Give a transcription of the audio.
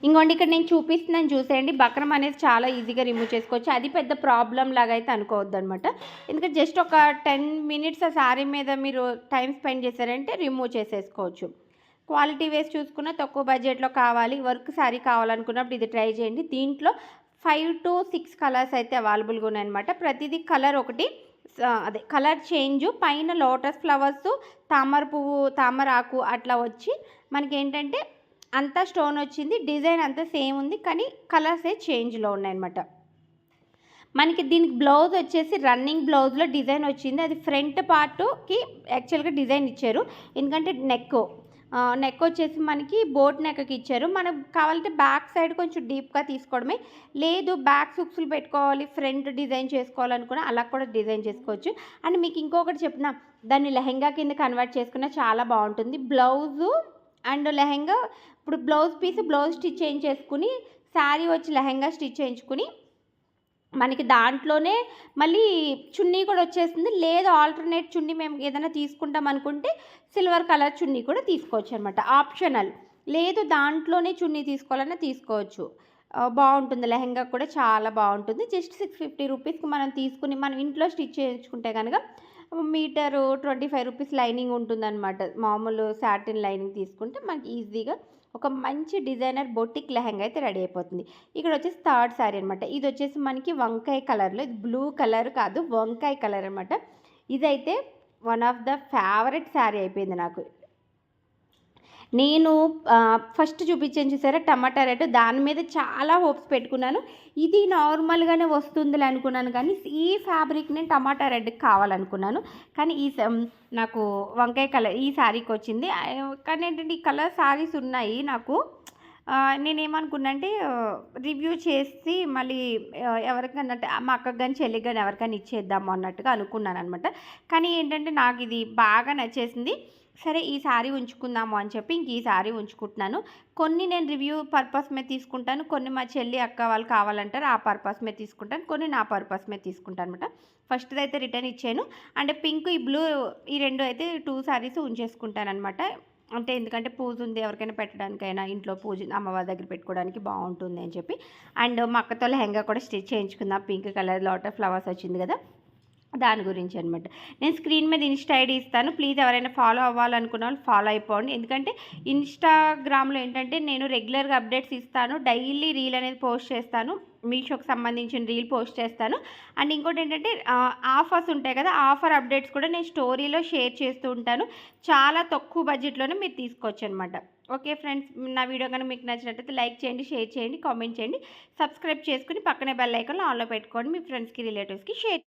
ఇంకోండి ఇక్కడ నేను చూపిస్తున్నాను చూసేయండి. బక్రం అనేది చాలా ఈజీగా రిమూవ్ చేసుకోవచ్చు. అది పెద్ద ప్రాబ్లమ్ లాగా అయితే అనుకోవద్దనమాట. ఎందుకంటే జస్ట్ ఒక 10 మినిట్స్ ఆ శారీ మీద మీరు టైం స్పెండ్ చేశారంటే రిమూవ్ చేసేసుకోవచ్చు. క్వాలిటీ వైస్ చూసుకున్న తక్కువ బడ్జెట్‌లో కావాలి, వర్క్ శారీ కావాలనుకున్నప్పుడు ఇది ట్రై చేయండి. దీంట్లో 5-6 కలర్స్ అయితే అవైలబుల్‌గా ఉన్నాయన్నమాట. ప్రతిదీ కలర్ ఒకటి అదే కలర్ చేంజు. పైన లోటస్ ఫ్లవర్సు, తామర పువ్వు, తామరాకు అట్లా వచ్చి మనకేంటంటే అంతా స్టోన్ వచ్చింది. డిజైన్ అంతా సేమ్ ఉంది. కానీ కలర్సే చేంజ్‌లో ఉన్నాయన్నమాట. మనకి దీనికి బ్లౌజ్ వచ్చేసి రన్నింగ్ బ్లౌజ్‌లో డిజైన్ వచ్చింది. అది ఫ్రంట్ పార్ట్‌కి యాక్చువల్‌గా డిజైన్ ఇచ్చారు. ఎందుకంటే నెక్ వచ్చేసి మనకి బోట్ నెక్‌కి ఇచ్చారు. మనకు కావాలంటే బ్యాక్ సైడ్ కొంచెం డీప్‌గా తీసుకోవడమే. లేదు బ్యాక్ హుక్స్‌లు పెట్టుకోవాలి, ఫ్రంట్ డిజైన్ చేసుకోవాలనుకున్న అలా కూడా డిజైన్ చేసుకోవచ్చు. అండ్ మీకు ఇంకొకటి చెప్పిన దాన్ని లెహెంగా కింద కన్వర్ట్ చేసుకున్న చాలా బాగుంటుంది. బ్లౌజు అండ్ లెహెంగా ఇప్పుడు బ్లౌజ్ స్టిచ్ చేయించేసుకుని శారీ వచ్చి లెహెంగా స్టిచ్ చేయించుకుని మనకి దాంట్లోనే మళ్ళీ చున్నీ కూడా వచ్చేస్తుంది. లేదు ఆల్టర్నేట్ చున్నీ మేము ఏదైనా తీసుకుంటాం అనుకుంటే సిల్వర్ కలర్ చున్నీ కూడా తీసుకోవచ్చు అనమాట. ఆప్షనల్. లేదు దాంట్లోనే చున్నీ తీసుకోవాలన్నా తీసుకోవచ్చు. బాగుంటుంది. లెహెంగా కూడా చాలా బాగుంటుంది. జస్ట్ 650 రూపీస్కి మనం తీసుకుని మనం ఇంట్లో స్టిచ్ చేయించుకుంటే కనుక మీటరు 25 రూపీస్ లైనింగ్ ఉంటుందన్నమాట. మామూలు సాటిన్ లైనింగ్ తీసుకుంటే మనకి ఈజీగా ఒక మంచి డిజైనర్ బొటిక్ లెహంగా అయితే రెడీ అయిపోతుంది. ఇక్కడ వచ్చేసి థర్డ్ శారీ అనమాట. ఇది వచ్చేసి మనకి వంకాయ కలర్లో, ఇది బ్లూ కలర్ కాదు వంకాయ కలర్ అనమాట. ఇదైతే one of the favourite sari అయిపోయింది నాకు. నేను ఫస్ట్ చూపించాను చూసారా టమాటా రెడ్, దాని మీద చాలా హోప్స్ పెట్టుకున్నాను. ఇది నార్మల్గానే వస్తుందిలే అనుకున్నాను, కానీ ఈ ఫ్యాబ్రిక్ నేను టమాటా రెడ్కి కావాలనుకున్నాను. కానీ నాకు వంకాయ కలర్ ఈ శారీకి వచ్చింది. కానీ ఏంటంటే ఈ కలర్ శారీస్ ఉన్నాయి నాకు. నేనేమనుకున్నా అంటే రివ్యూ చేసి మళ్ళీ ఎవరికన్నా మా అక్కకి కానీ చెల్లికి కానీ ఎవరికైనా ఇచ్చేద్దాము అన్నట్టుగా అనుకున్నాను అనమాట. కానీ ఏంటంటే నాకు ఇది బాగా నచ్చేసింది. సరే ఈ శారీ ఉంచుకుందాము అని చెప్పి ఇంక ఈ శారీ ఉంచుకుంటున్నాను. కొన్ని నేను రివ్యూ పర్పస్ మీద తీసుకుంటాను, కొన్ని మా చెల్లి అక్క వాళ్ళు కావాలంటారు ఆ పర్పస్ మీద తీసుకుంటాను, కొన్ని నా పర్పస్ మీద తీసుకుంటాను అనమాట. ఫస్ట్ది అయితే రిటర్న్ ఇచ్చాను. అండ్ పింక్ ఈ బ్లూ ఈ రెండు అయితే 2 శారీస్ ఉంచేసుకుంటాను అనమాట. అంటే ఎందుకంటే పూజ ఉంది ఎవరికైనా పెట్టడానికైనా, ఇంట్లో పూజ అమ్మవారి దగ్గర పెట్టుకోవడానికి బాగుంటుంది అని చెప్పి. అండ్ మా అక్కతో లెహంగా కూడా స్టిచ్ చేయించుకుందాం. పింక్ కలర్ లోటస్ ఫ్లవర్స్ వచ్చింది కదా, దాని గురించి అనమాట. నేను స్క్రీన్ మీద ఇన్స్టా ఐడి ఇస్తాను. ప్లీజ్ ఎవరైనా ఫాలో అవ్వాలనుకున్న వాళ్ళు ఫాలో అయిపోండి. ఎందుకంటే ఇన్స్టాగ్రామ్లో ఏంటంటే నేను రెగ్యులర్గా అప్డేట్స్ ఇస్తాను. డైలీ రీల్ అనేది పోస్ట్ చేస్తాను. మీషోకి సంబంధించిన రీల్ పోస్ట్ చేస్తాను. అండ్ ఇంకోటి ఏంటంటే ఆఫర్స్ ఉంటాయి కదా, ఆఫర్ అప్డేట్స్ కూడా నేను స్టోరీలో షేర్ చేస్తూ ఉంటాను. చాలా తక్కువ బడ్జెట్లోనే మీరు తీసుకోవచ్చు అనమాట. ఓకే ఫ్రెండ్స్, నా వీడియో కనుక మీకు నచ్చినట్లయితే లైక్ చేయండి, షేర్ చేయండి, కామెంట్ చేయండి, సబ్స్క్రైబ్ చేసుకుని పక్కనే బెల్ ఐకాన్ ఆన్లో పెట్టుకోండి. మీ ఫ్రెండ్స్కి రిలేటివ్స్కి షేర్